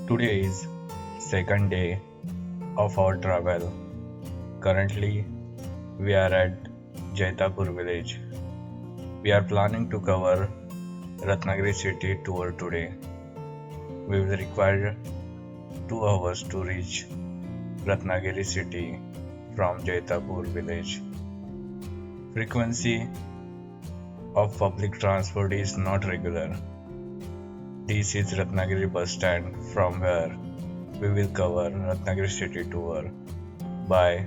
Today is second day of our travel. Currently, we are at Jaitapur village. We are planning to cover Ratnagiri city tour today. We will require 2 hours to reach Ratnagiri city from Jaitapur village. Frequency of public transport is not regular. This is Ratnagiri bus stand from where we will cover Ratnagiri city tour by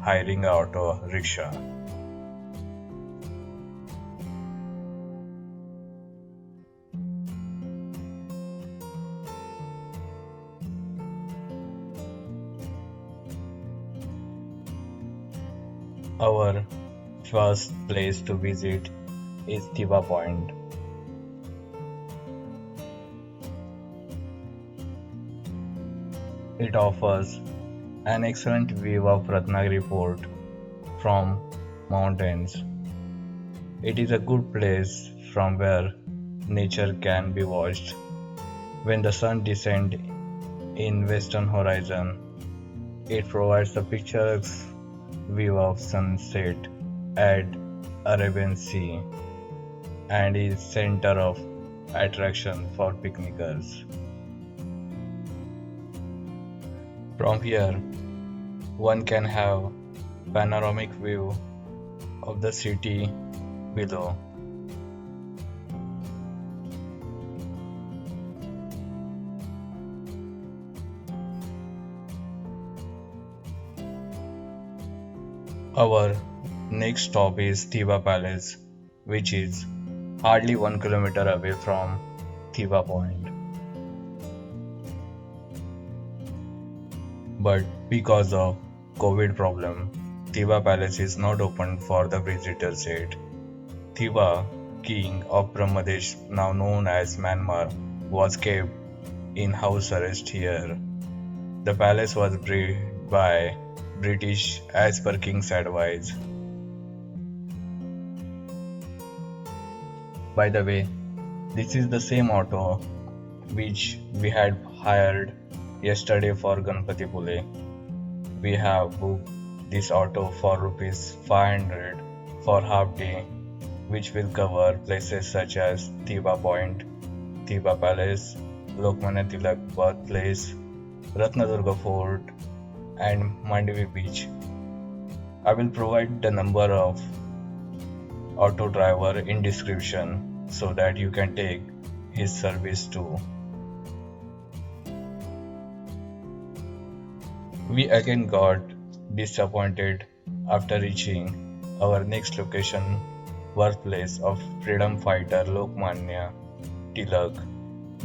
hiring auto rickshaw. Our first place to visit is Thiva Point. It offers an excellent view of Ratnagiri port from mountains. It is a good place from where nature can be watched when the sun descends in western horizon. It provides a picturesque view of sunset at Arabian Sea and is center of attraction for picnickers. From here, one can have panoramic view of the city below. Our next stop is Thiva Palace, which is hardly 1 kilometer away from Thiva Point. But because of COVID problem, Thiva Palace is not open for the visitors yet. Thiva, king of Brahmadesh, now known as Myanmar, was kept in house arrest here. The palace was built by British as per king's advice. By the way, this is the same auto which we had hired yesterday for Ganpati Pule. We have booked this auto for rupees 500 for half day, which will cover places such as Thiva Point, Thiva Palace, Lokmanya Tilak birthplace, Ratnadurga Fort, and Mandivi Beach. I will provide the number of auto driver in description so that you can take his service too. We again got disappointed after reaching our next location, birthplace of freedom fighter Lokmanya Tilak,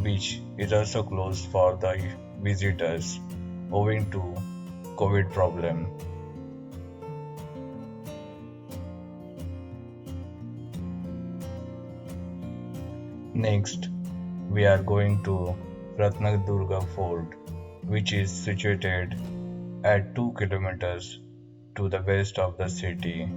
which is also closed for the visitors owing to COVID problem. Next, we are going to Ratnadurga Fort, which is situated at 2 kilometers to the west of the city.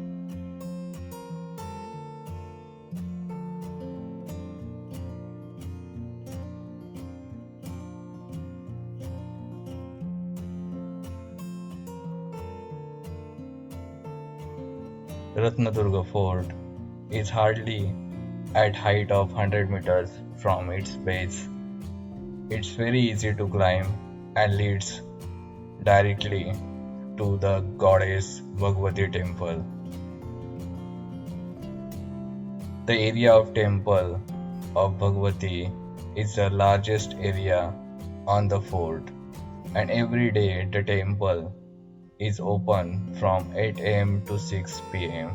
Ratnadurga Fort is hardly at height of 100 meters from its base. It's very easy to climb and leads directly to the goddess Bhagwati temple. The area of temple of Bhagwati is the largest area on the fort, and every day the temple is open from 8 am to 6 pm.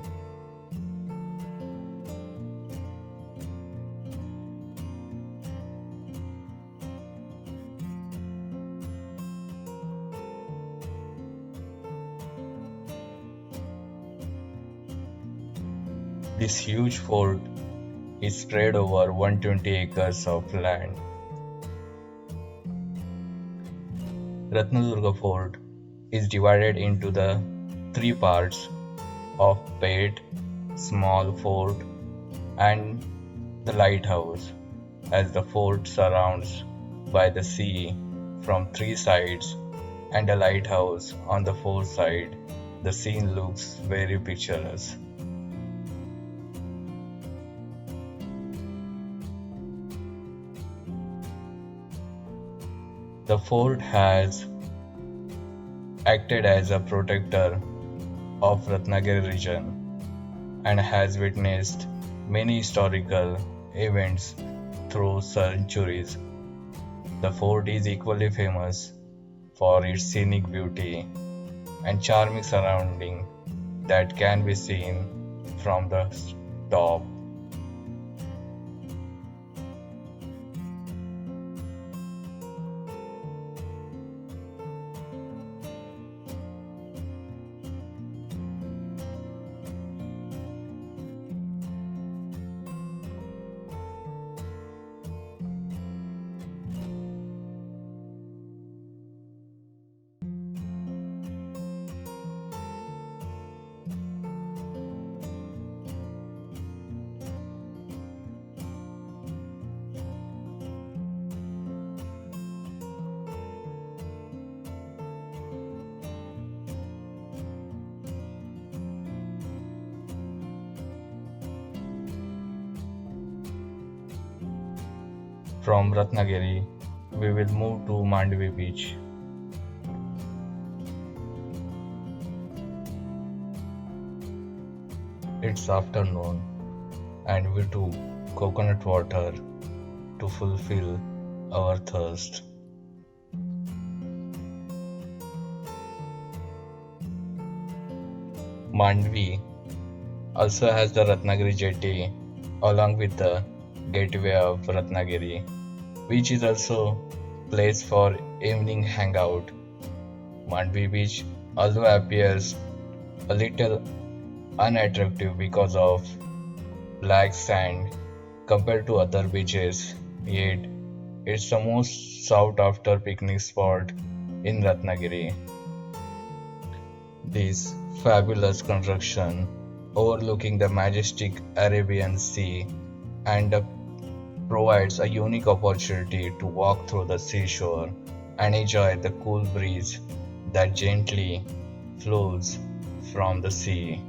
This huge fort is spread over 120 acres of land. Ratnadurga Fort is divided into the three parts of Pet, Small Fort, and the lighthouse, as the fort surrounds by the sea from three sides and a lighthouse on the fourth side, the scene looks very picturesque. The fort has acted as a protector of Ratnagiri region and has witnessed many historical events through centuries. The fort is equally famous for its scenic beauty and charming surrounding that can be seen from the top. From Ratnagiri, we will move to Mandvi beach. It's afternoon and we took coconut water to fulfill our thirst. Mandvi also has the Ratnagiri jetty along with the gateway of Ratnagiri, which is also place for evening hangout. Mandvi beach although appears a little unattractive because of black sand compared to other beaches, yet it's the most sought after picnic spot in Ratnagiri. This fabulous construction overlooking the majestic Arabian Sea and provides a unique opportunity to walk through the seashore and enjoy the cool breeze that gently flows from the sea.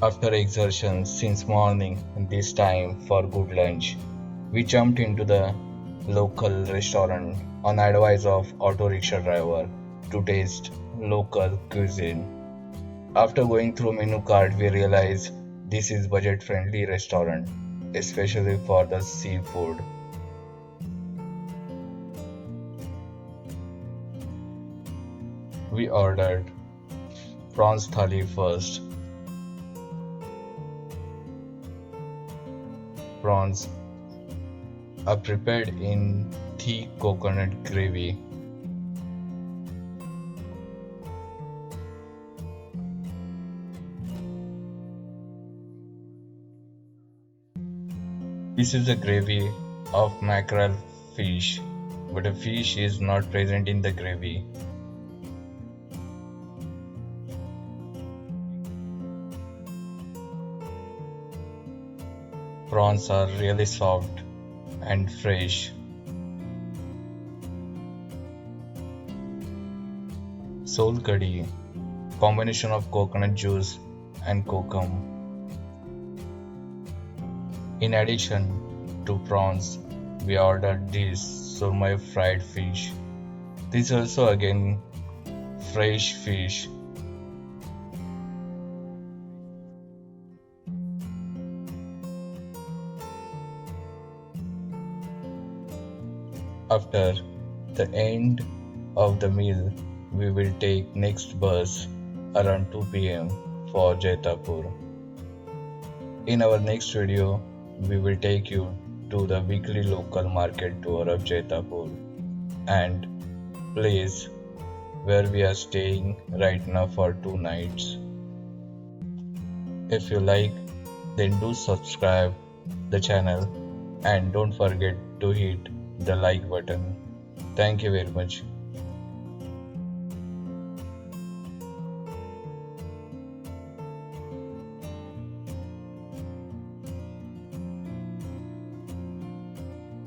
After exertion since morning, this time for good lunch, we jumped into the local restaurant on advice of auto rickshaw driver to taste local cuisine. After going through menu card, we realized this is budget friendly restaurant, especially for the seafood. We ordered prawns thali first. Prawns are prepared in thick coconut gravy. This is a gravy of mackerel fish, but the fish is not present in the gravy. Prawns are really soft and fresh. Soul curry, combination of coconut juice and kokum. In addition to prawns, we ordered this surmai fried fish. This is also again fresh fish. After the end of the meal, we will take next bus around 2 p.m. for Jaitapur. In our next video, we will take you to the weekly local market tour of Jaitapur and place where we are staying right now for 2 nights. If you like, then do subscribe the channel and don't forget to hit the like button. Thank you very much.